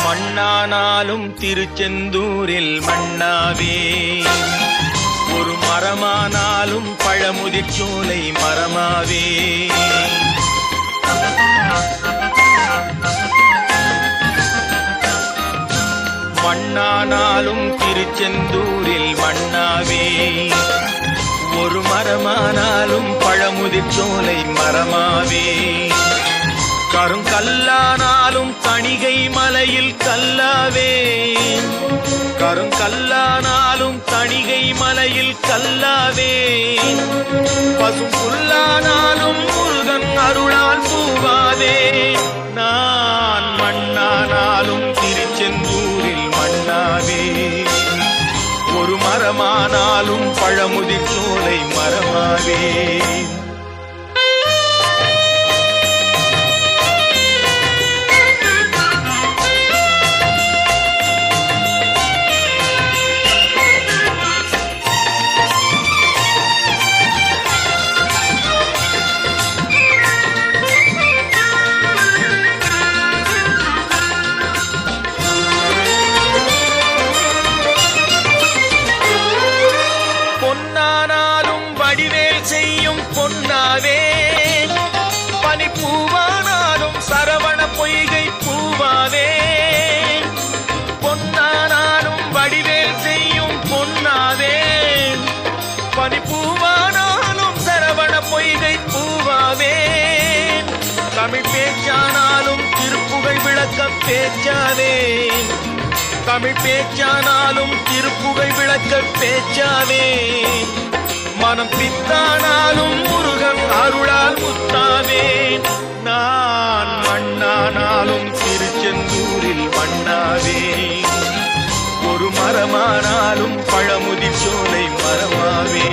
மண்ணானாலும் திருச்செந்தூரில் மண்ணாவே, ஒரு மரமானாலும் பழமுதிர் சோலை மரமாவே. மண்ணானாலும் திருச்செந்தூரில் மண்ணாவே, ஒரு மரமானாலும் பழமுதிர் சோலை மரமாவே. கருங்கல்லானாலும் தணிகை மலையில் கல்லாவே, கருங்கல்லானாலும் தணிகை மலையில் கல்லாவே. பசும் புல்லானாலும் முருகன் அருளால் பூவாவே. நான் மண்ணானாலும் திருச்செந்தூரில் மண்ணாவே, ஒரு மரமானாலும் பழமுதிர் சோலை மரமாவே. வடிவேல் செய்யும் பொன்னாவே, பனிப்பூவானாலும் சரவண பொய்கை பூவாவே. பொன்னானாலும் வடிவேல் செய்யும் பொன்னாவே, பனிப்பூவானாலும் சரவண பொய்கை பூவாவே. தமிழ் பேச்சானாலும் திருப்புகழ் விளக்க பேச்சாவே, தமிழ் பேச்சானாலும் திருப்புகழ் விளக்க பேச்சாவே. மனம் பித்தானாலும் முருகன் அருளால் முத்தாவே. நான் மண்ணானாலும் திருச்செந்தூரில் மண்ணாவே, ஒரு மரமானாலும் பழமுதிர் சோலை மரமாவே.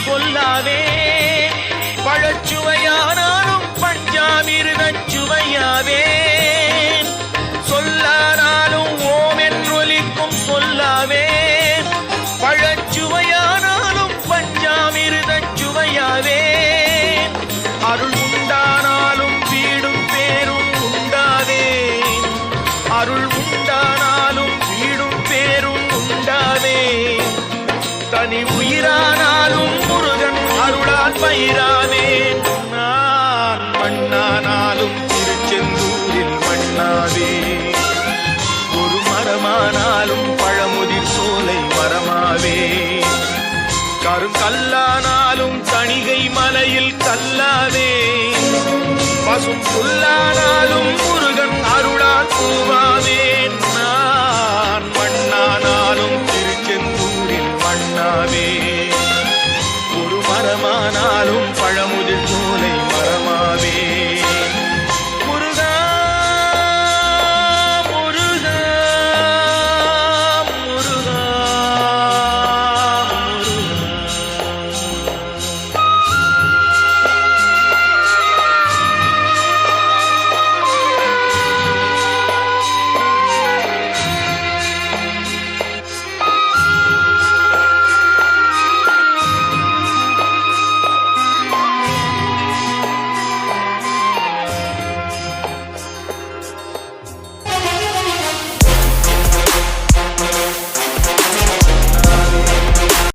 சொல்லாவே, பழச்சுவையானாலும் பஞ்சாமிர்தச் சுவையாவே. சொல்லானாலும் ஓம் என்றொலிக்கும் சொல்லாவே, பழச்சுவையானாலும் பஞ்சாமிர்தச் சுவையாவே. அருள் உண்டானாலும் வீடும் பேரும் உண்டாவே, அருள் உண்டானாலும் வீடும் பேரும் உண்டாவே. தனி உயிரானாலும் முருகன் அருளால் பயிராவே. நான் மண்ணானாலும் திருச்செந்தூரில் மண்ணாவே, ஒரு மரமானாலும் பழமுதிர் சோலை மரமாவே. கருங்கல்லானாலும் தணிகை மலையில் கல்லாவே, பசும் புல்லானாலும் முருகன் அருளால் பூவாவே.